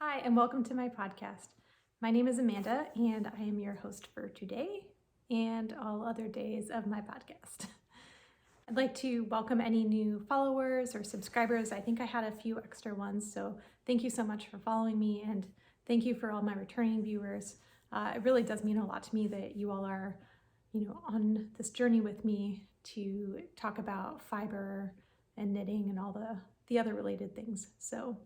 Hi, and welcome to my podcast. My name is Amanda, and I am your host for today and all other days of my podcast. I'd like to welcome any new followers or subscribers. I think I had a few extra ones, so thank you so much for following me, and thank you for all my returning viewers. It really does mean a lot to me that you all are, on this journey with me to talk about fiber and knitting and all the other related things. So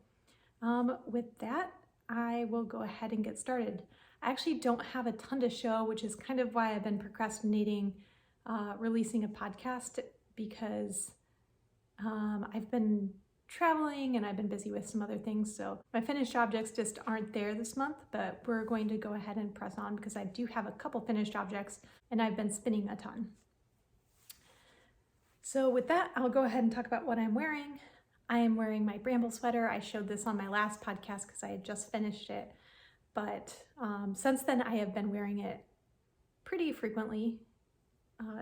with that, I will go ahead and get started. I actually don't have a ton to show, which is kind of why I've been procrastinating releasing a podcast, because I've been traveling and I've been busy with some other things. So my finished objects just aren't there this month, but we're going to go ahead and press on because I do have a couple finished objects and I've been spinning a ton. So with that, I'll go ahead and talk about what I'm wearing. I am wearing my Bramble sweater. I showed this on my last podcast because I had just finished it. But since then, I have been wearing it pretty frequently.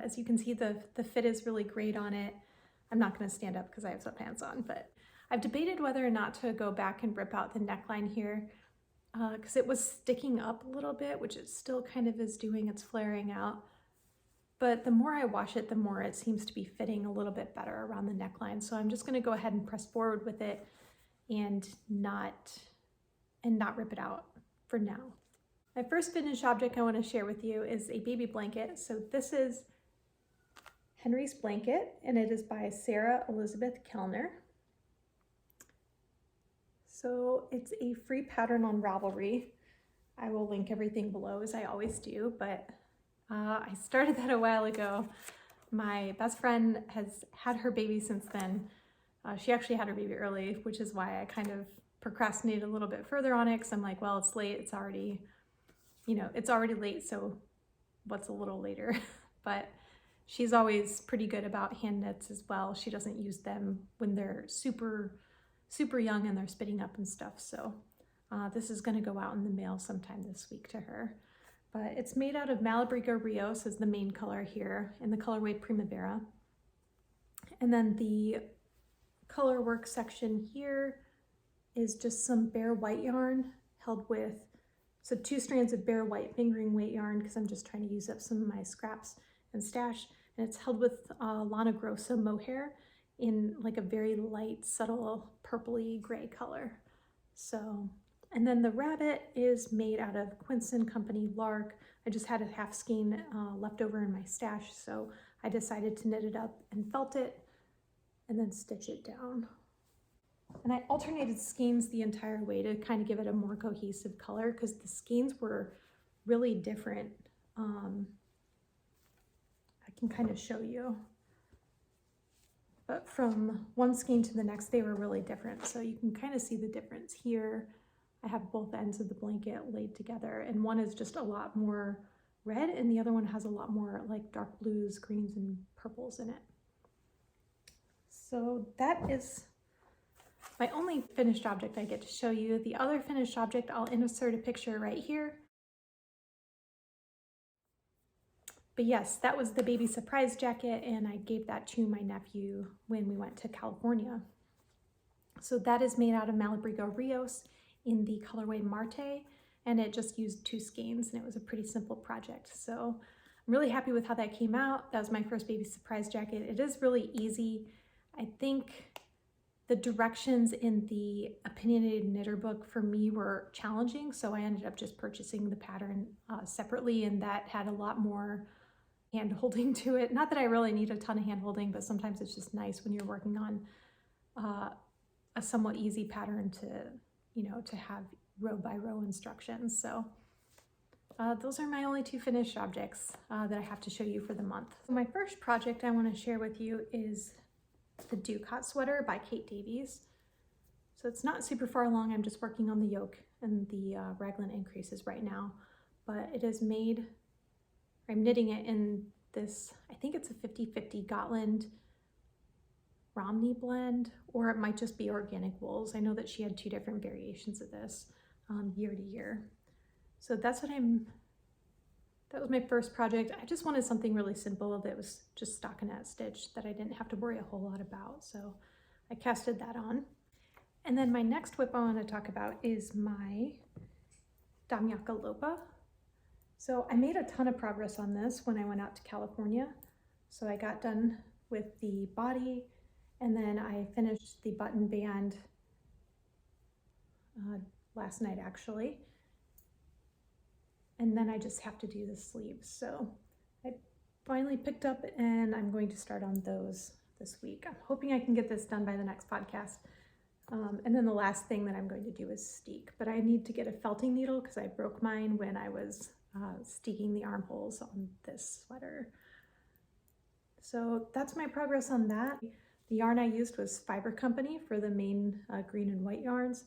As you can see, the fit is really great on it. I'm not going to stand up because I have sweatpants on, but I've debated whether or not to go back and rip out the neckline here because it was sticking up a little bit, which it still kind of is doing. It's flaring out. But the more I wash it, the more it seems to be fitting a little bit better around the neckline. So I'm just going to go ahead and press forward with it and not rip it out for now. My first finished object I want to share with you is a baby blanket. So this is Henry's blanket, and it is by Sara Elizabeth Kellner. So it's a free pattern on Ravelry. I will link everything below as I always do, but I started that a while ago. My best friend has had her baby since then. She actually had her baby early, which is why I kind of procrastinated a little bit further on it because I'm like, well, it's late. It's already late, so what's a little later? But she's always pretty good about hand knits as well. She doesn't use them when they're super, super young and they're spitting up and stuff. So this is going to go out in the mail sometime this week to her. But it's made out of Malabrigo Rios is the main color here in the colorway Primevera. And then the color work section here is just some bare white yarn held with, so 2 strands of bare white fingering weight yarn because I'm just trying to use up some of my scraps and stash. And it's held with Lana Grossa Mohair in like a very light, subtle purpley gray color. So. And then the rabbit is made out of Quince and Company Lark. I just had a half skein left over in my stash, so I decided to knit it up and felt it and then stitch it down. And I alternated skeins the entire way to kind of give it a more cohesive color because the skeins were really different. I can kind of show you. But from one skein to the next, they were really different. So you can kind of see the difference here. I have both ends of the blanket laid together, and one is just a lot more red and the other one has a lot more like dark blues, greens, and purples in it. So that is my only finished object I get to show you. The other finished object, I'll insert a picture right here. But yes, that was the baby surprise jacket, and I gave that to my nephew when we went to California. So that is made out of Malabrigo Rios in the colorway Marte, and it just used 2 skeins, and it was a pretty simple project. So I'm really happy with how that came out. That was my first baby surprise jacket. It is really easy. I think the directions in the opinionated knitter book for me were challenging, so I ended up just purchasing the pattern separately, and that had a lot more hand holding to it. Not that I really need a ton of hand holding, but sometimes it's just nice when you're working on a somewhat easy pattern to have row by row instructions. So those are my only 2 finished objects that I have to show you for the month. So my first project I want to share with you is the Doocot sweater by Kate Davies. So it's not super far along. I'm just working on the yoke and the raglan increases right now, but it is made, I'm knitting it in this, I think it's a 50-50 Gotland Romney blend, or it might just be organic wools. I know that she had 2 different variations of this year to year. So that was my first project. I just wanted something really simple that was just stockinette stitch that I didn't have to worry a whole lot about. So I casted that on. And And then my next whip I want to talk about is my Damjakka Loppa. So I made a ton of progress on this when I went out to California. So I got done with the body, and then I finished the button band last night actually. And then I just have to do the sleeves. So I finally picked up and I'm going to start on those this week. I'm hoping I can get this done by the next podcast. And then the last thing that I'm going to do is steek, but I need to get a felting needle because I broke mine when I was steeking the armholes on this sweater. So that's my progress on that. The yarn I used was Fiber Company for the main green and white yarns.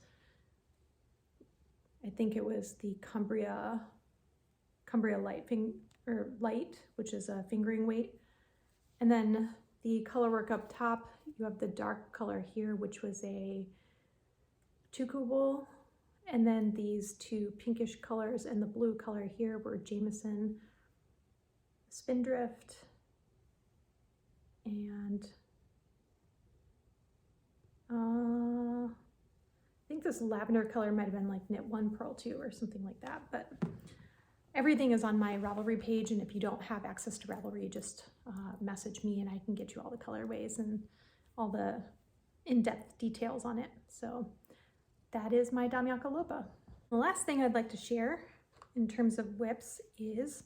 I think it was the Cumbria Light, which is a fingering weight. And then the color work up top, you have the dark color here, which was a Tukuwool. And then these two pinkish colors and the blue color here were Jamison, Spindrift, and I think this lavender color might have been like Knit 1 Purl 2 or something like that. But everything is on my Ravelry page, and if you don't have access to Ravelry, just message me and I can get you all the colorways and all the in-depth details on it. So that is my Damjakka Loppa. The last thing I'd like to share in terms of whips is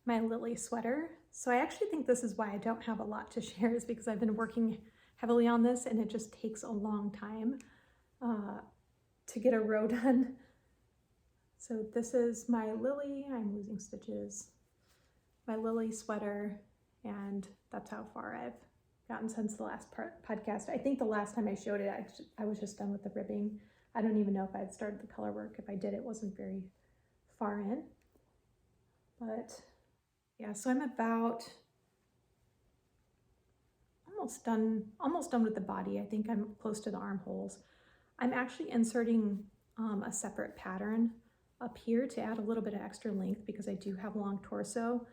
my Lily sweater. So I actually think this is why I don't have a lot to share, is because I've been working heavily on this and it just takes a long time to get a row done. So this is my Lily, I'm losing stitches, my Lily sweater, and that's how far I've gotten since the last podcast. I think the last time I showed it, I was just done with the ribbing. I don't even know if I'd started the color work. If I did, it wasn't very far in. But yeah, so I'm about almost done with the body. I think I'm close to the armholes. I'm actually inserting a separate pattern up here to add a little bit of extra length because I do have a long torso.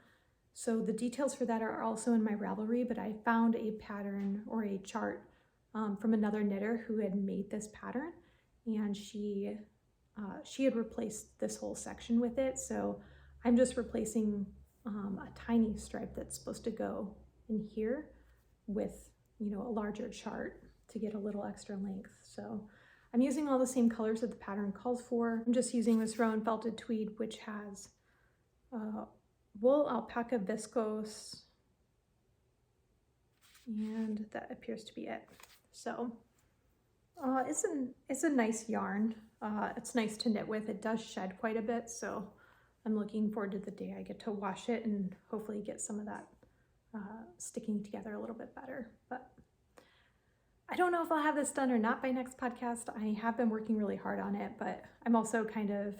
So the details for that are also in my Ravelry, but I found a pattern or a chart from another knitter who had made this pattern, and she had replaced this whole section with it. So I'm just replacing a tiny stripe that's supposed to go in here with, you know, a larger chart to get a little extra length. So I'm using all the same colors that the pattern calls for. I'm just using this Rowan Felted Tweed, which has wool, alpaca, viscose, and that appears to be it. So it's a nice yarn. It's nice to knit with. It does shed quite a bit, so I'm looking forward to the day I get to wash it and hopefully get some of that sticking together a little bit better. But I don't know if I'll have this done or not by next podcast. I have been working really hard on it, but I'm also kind of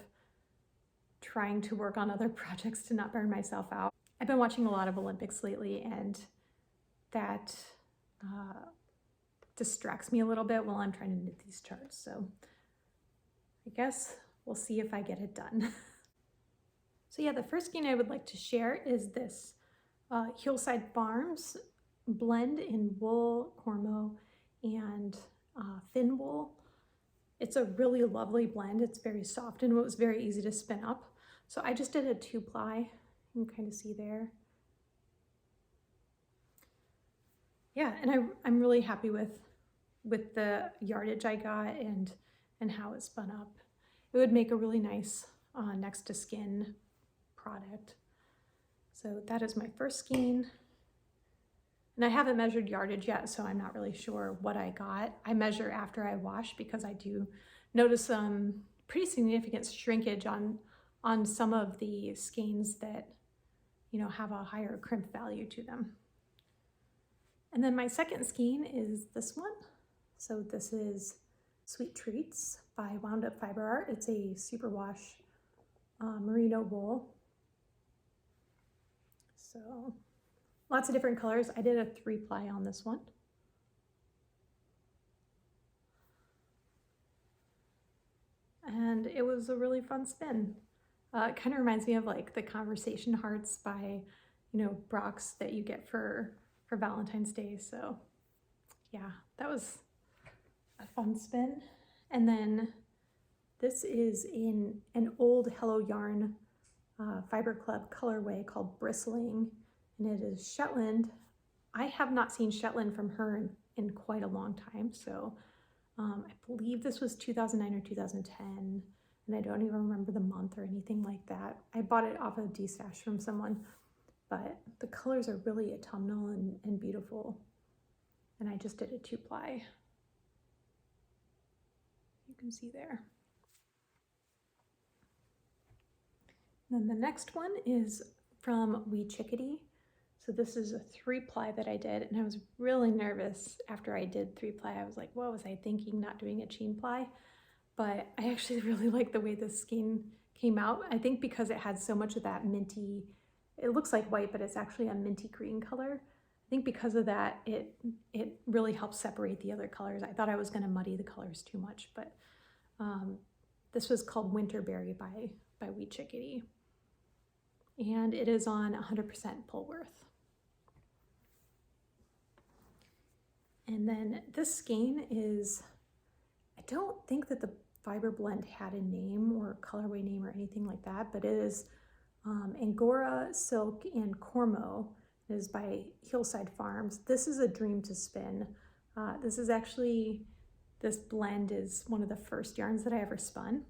trying to work on other projects to not burn myself out. I've been watching a lot of Olympics lately, and that distracts me a little bit while I'm trying to knit these charts. So I guess we'll see if I get it done. So yeah, the first skein I would like to share is this Hillside Farms blend in wool, cormo, and thin wool. It's a really lovely blend. It's very soft and it was very easy to spin up. So I just did a 2-ply. You can kind of see there. Yeah, and I'm really happy with the yardage I got and how it spun up. It would make a really nice next to skin product. So that is my first skein. And I haven't measured yardage yet, so I'm not really sure what I got. I measure after I wash because I do notice some pretty significant shrinkage on some of the skeins that, you know, have a higher crimp value to them. And then my second skein is this one. So this is Sweet Treats by Wound Up Fiber Art. It's a superwash merino wool. So lots of different colors. I did a 3-ply on this one. And it was a really fun spin. It kind of reminds me of like the conversation hearts by, you know, Brock's that you get for Valentine's Day. So yeah, that was a fun spin. And then this is in an old Hello Yarn Fiber Club colorway called Bristling, and it is Shetland. I have not seen Shetland from her in quite a long time, so I believe this was 2009 or 2010, and I don't even remember the month or anything like that. I bought it off of D-Stash from someone, but the colors are really autumnal and beautiful, and I just did a 2-ply. You can see there. Then the next one is from Wee Chickadee. So this is a 3-ply that I did, and I was really nervous after I did 3-ply. I was like, what was I thinking not doing a chain ply? But I actually really like the way this skein came out. I think because it had so much of that minty, it looks like white, but it's actually a minty green color. I think because of that, it really helps separate the other colors. I thought I was gonna muddy the colors too much, but this was called Winterberry by Wee Chickadee. And it is on 100% Polworth. And then this skein is, I don't think that the fiber blend had a name or colorway name or anything like that, but it is Angora Silk and Cormo. It is by Hillside Farms. This is a dream to spin. This blend is one of the first yarns that I ever spun.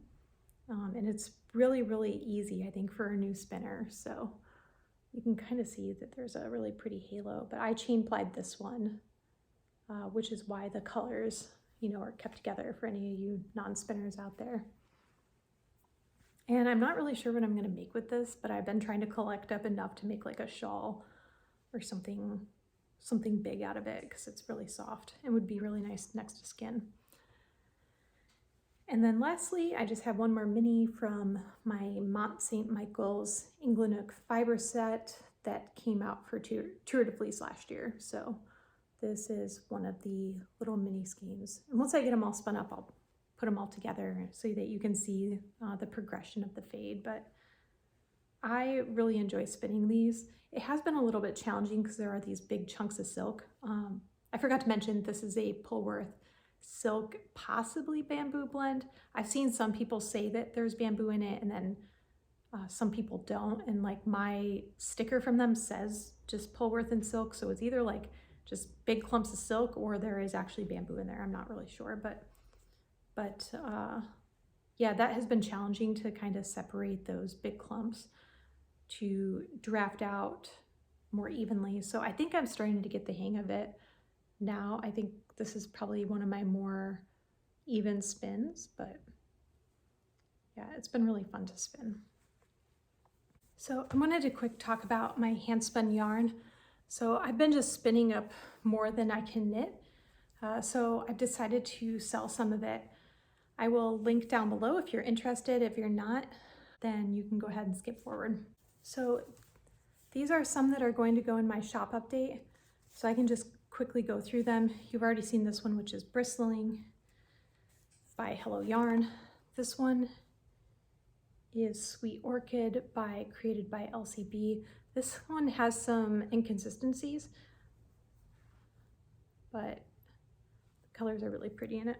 And it's really, really easy, I think, for a new spinner. So you can kind of see that there's a really pretty halo, but I chain plied this one, which is why the colors, are kept together for any of you non-spinners out there. And I'm not really sure what I'm gonna make with this, but I've been trying to collect up enough to make like a shawl or something big out of it, because it's really soft and would be really nice next to skin. And then lastly, I just have one more mini from my Mont St. Michael's Inglenook fiber set that came out for Tour de Fleece last year. So this is one of the little mini skeins. And once I get them all spun up, I'll put them all together so that you can see the progression of the fade. But I really enjoy spinning these. It has been a little bit challenging because there are these big chunks of silk. I forgot to mention this is a Polworth silk, possibly bamboo blend. I've seen some people say that there's bamboo in it, and then some people don't. And like my sticker from them says just Polworth and silk, so it's either like just big clumps of silk or there is actually bamboo in there. I'm not really sure, but yeah, that has been challenging to kind of separate those big clumps to draft out more evenly. So I think I'm starting to get the hang of it now. I think this is probably one of my more even spins, but yeah, it's been really fun to spin. So I wanted to quick talk about my hand spun yarn. So I've been just spinning up more than I can knit. So I've decided to sell some of it. I will link down below if you're interested. If you're not, then you can go ahead and skip forward. So these are some that are going to go in my shop update. So I can just quickly go through them. You've already seen this one, which is Bristling by Hello Yarn. This one is Sweet Orchid created by LCB. This one has some inconsistencies, but the colors are really pretty in it.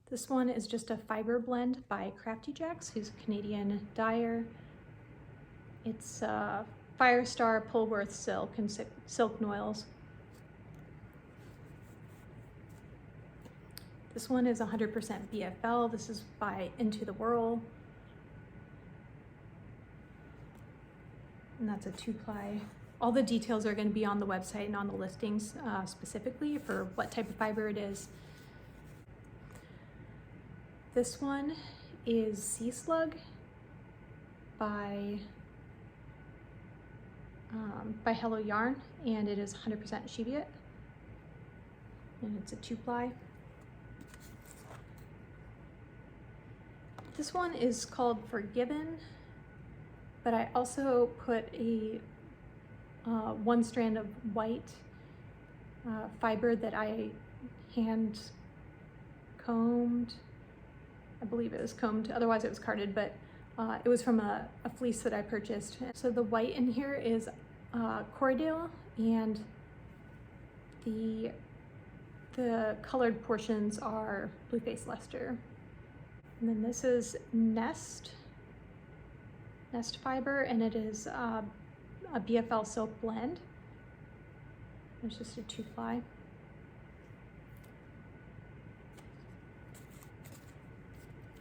This one is just a fiber blend by Crafty Jacks, who's a Canadian dyer. It's Firestar, Polworth silk, and silk noils. This one is 100% BFL. This is by Into the Whirl. And that's a 2-ply. All the details are going to be on the website and on the listings specifically for what type of fiber it is. This one is Sea Slug by Hello Yarn, and it is 100% Cheviot, and it's a 2-ply. This one is called Forgiven, but I also put a one strand of white fiber that I hand combed. I believe it was combed, otherwise it was carded, but it was from a fleece that I purchased. So the white in here is Corriedale, and the colored portions are Blue Face Leicester. And then this is Nest Fiber, and it is a BFL silk blend. It's just a 2-ply.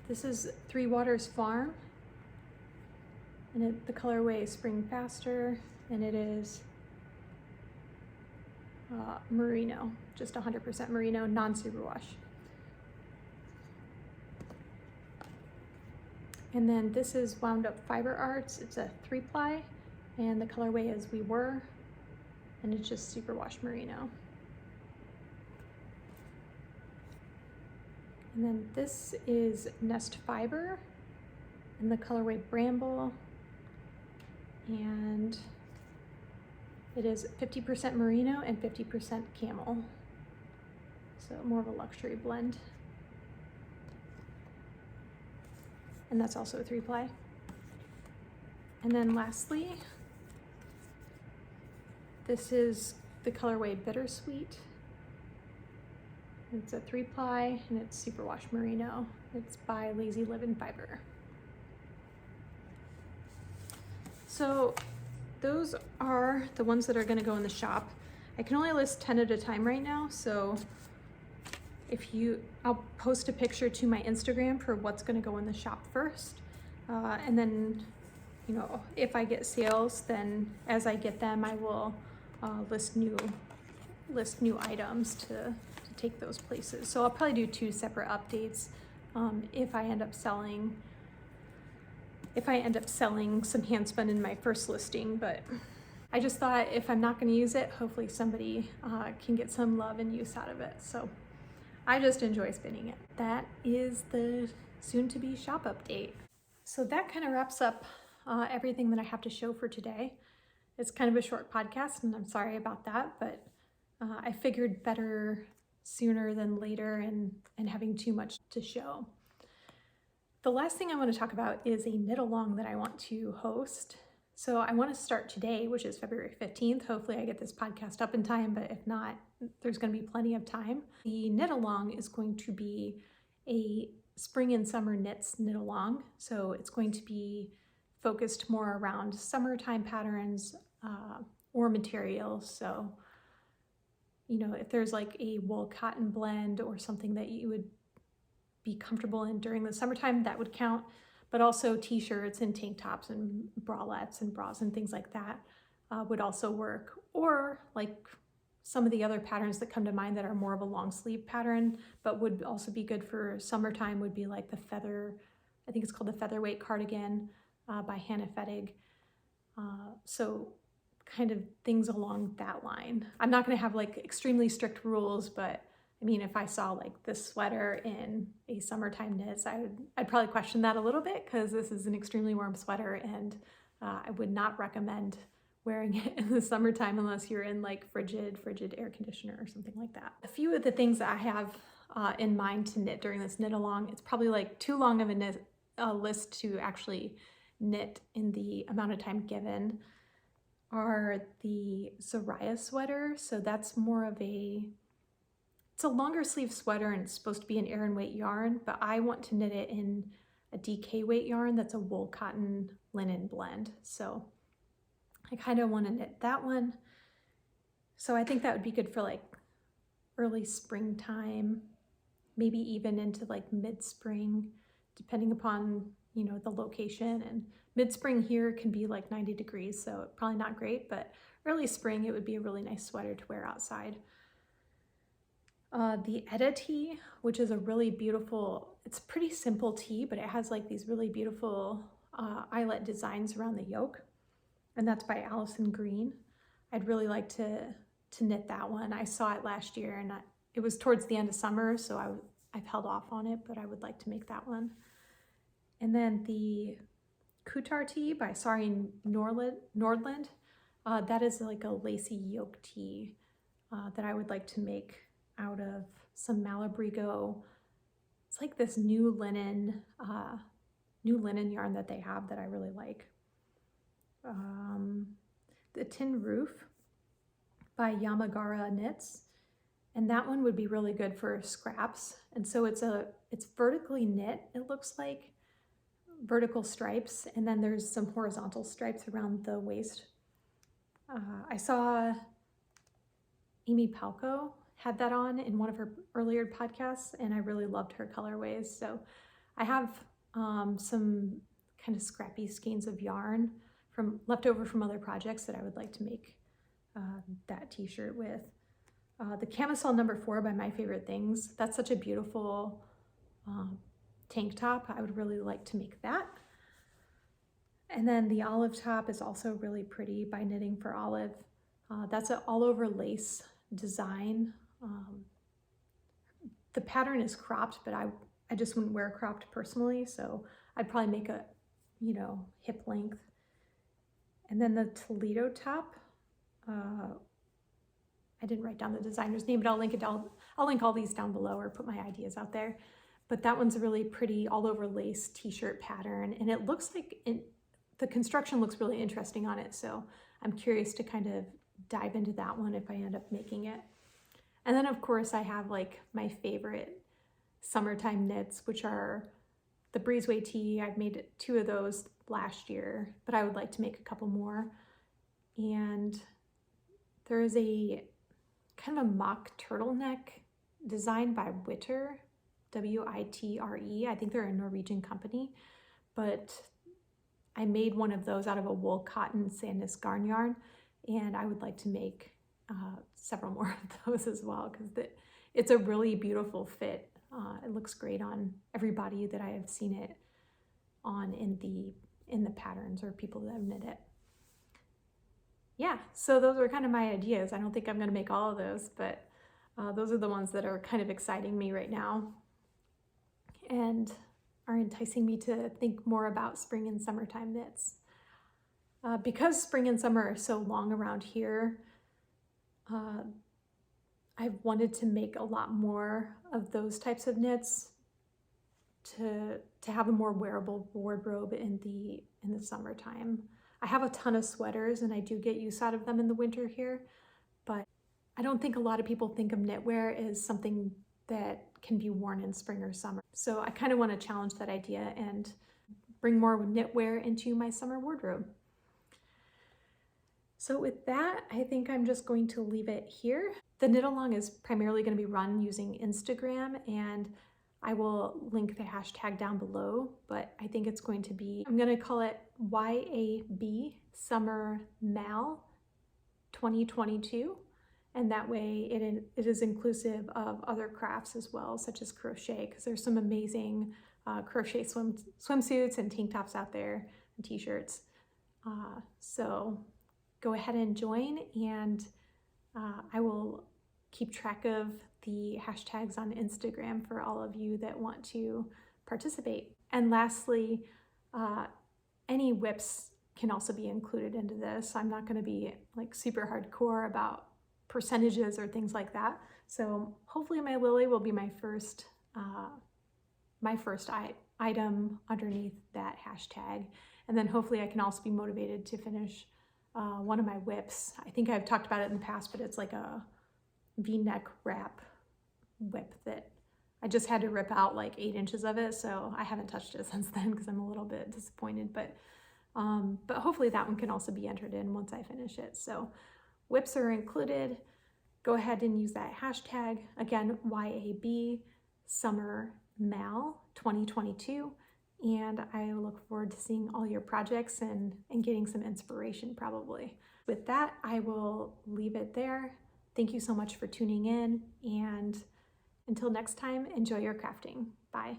This is Three Waters Farm, and the colorway is Spring Faster, and it is merino, just 100% merino, non-superwash. And then this is Wound Up Fiber Arts. It's a 3-ply, and the colorway is We Were, and it's just superwash merino. And then this is Nest Fiber, and the colorway Bramble, and it is 50% merino and 50% camel, so more of a luxury blend. And that's also a 3-ply. And then lastly, this is the colorway Bittersweet. It's a 3-ply, and it's superwash merino. It's by Lazy Livin' Fiber. So those are the ones that are going to go in the shop. I can only list 10 at a time right now, so I'll post a picture to my Instagram for what's going to go in the shop first, and then, you know, if I get sales, then as I get them, I will list new items to take those places. So I'll probably do 2 separate updates if I end up selling some handspun in my first listing. But I just thought if I'm not going to use it, hopefully somebody can get some love and use out of it. So I just enjoy spinning it. That is the soon-to-be shop update. So that kind of wraps up everything that I have to show for today. It's kind of a short podcast, and I'm sorry about that, but I figured better sooner than later and having too much to show. The last thing I want to talk about is a knit along that I want to host. So I want to start today, which is February 15th. Hopefully I get this podcast up in time, but if not, there's going to be plenty of time. The knit along is going to be a spring and summer knits knit along. So it's going to be focused more around summertime patterns or materials. So, you know, if there's like a wool cotton blend or something that you would be comfortable in during the summertime, that would count. But also t-shirts and tank tops and bralettes and bras and things like that would also work. Or like some of the other patterns that come to mind that are more of a long sleeve pattern, but would also be good for summertime would be like the feather, I think it's called the featherweight cardigan by Hannah Fettig. So kind of things along that line. I'm not going to have like extremely strict rules, but I mean, if I saw like this sweater in a summertime knits, I'd probably question that a little bit, because this is an extremely warm sweater, and I would not recommend wearing it in the summertime unless you're in like frigid air conditioner or something like that. A few of the things that I have in mind to knit during this knit along, it's probably like too long of a list to actually knit in the amount of time given, are the Sara sweater. So that's more of it's a longer sleeve sweater, and it's supposed to be an Aran weight yarn, but I want to knit it in a DK weight yarn that's a wool cotton linen blend. So I kind of want to knit that one. So I think that would be good for like early springtime, maybe even into like mid-spring, depending upon, you know, the location. And mid-spring here can be like 90 degrees, so probably not great, but early spring it would be a really nice sweater to wear outside. The Edda tee, which is a really beautiful, it's pretty simple tee, but it has like these really beautiful eyelet designs around the yoke, and that's by Allison Green. I'd really like to knit that one. I saw it last year, and it was towards the end of summer, so I've held off on it, but I would like to make that one. And then the Kutar tee by Sara Nordland, that is like a lacy yoke tee that I would like to make out of some Malabrigo. It's like this new linen yarn that they have that I really like. The Tin Roof by Yamagara Knits. And that one would be really good for scraps. And so it's vertically knit, it looks like, vertical stripes, and then there's some horizontal stripes around the waist. I saw Amy Palco had that on in one of her earlier podcasts, and I really loved her colorways. So I have some kind of scrappy skeins of yarn from leftover from other projects that I would like to make that t-shirt with. The camisole number 4 by My Favorite Things. That's such a beautiful tank top. I would really like to make that. And then the olive top is also really pretty by Knitting for Olive. That's an all over lace design. The pattern is cropped, but I just wouldn't wear cropped personally, so I'd probably make a, hip length. And then the Toledo top, I didn't write down the designer's name, but I'll link it down. I'll link all these down below or put my ideas out there. But that one's a really pretty all over lace t-shirt pattern, and it looks like the construction looks really interesting on it. So I'm curious to kind of dive into that one if I end up making it. And then of course I have like my favorite summertime knits, which are the Breezeway tee. I've made 2 of those last year, but I would like to make a couple more. And there is a kind of a mock turtleneck designed by Witre, W-I-T-R-E. I think they're a Norwegian company, but I made one of those out of a wool cotton sandnes garn yarn, and I would like to make several more of those as well, because it's a really beautiful fit. It looks great on everybody that I have seen it on in the patterns or people that have knit it. Yeah, so those are kind of my ideas. I don't think I'm going to make all of those, but those are the ones that are kind of exciting me right now and are enticing me to think more about spring and summertime knits. Because spring and summer are so long around here, I've wanted to make a lot more of those types of knits to have a more wearable wardrobe in the summertime. I have a ton of sweaters and I do get use out of them in the winter here, but I don't think a lot of people think of knitwear as something that can be worn in spring or summer. So I kind of want to challenge that idea and bring more knitwear into my summer wardrobe. So with that, I think I'm just going to leave it here. The knit along is primarily going to be run using Instagram, and I will link the hashtag down below, but I think it's going to be, I'm going to call it YAB Summer Mal 2022. And that way it is inclusive of other crafts as well, such as crochet, because there's some amazing crochet swimsuits and tank tops out there and t-shirts. So go ahead and join, and I will keep track of the hashtags on Instagram for all of you that want to participate. And lastly, any whips can also be included into this. I'm not going to be like super hardcore about percentages or things like that. So hopefully my Lily will be my first item underneath that hashtag. And then hopefully I can also be motivated to finish one of my whips. I think I've talked about it in the past, but it's like a V-neck wrap whip that I just had to rip out like 8 inches of it. So I haven't touched it since then because I'm a little bit disappointed, but hopefully that one can also be entered in once I finish it. So whips are included. Go ahead and use that hashtag. Again, YAB Summer Mal 2022. And I look forward to seeing all your projects and getting some inspiration probably. With that, I will leave it there. Thank you so much for tuning in, and until next time, enjoy your crafting. Bye.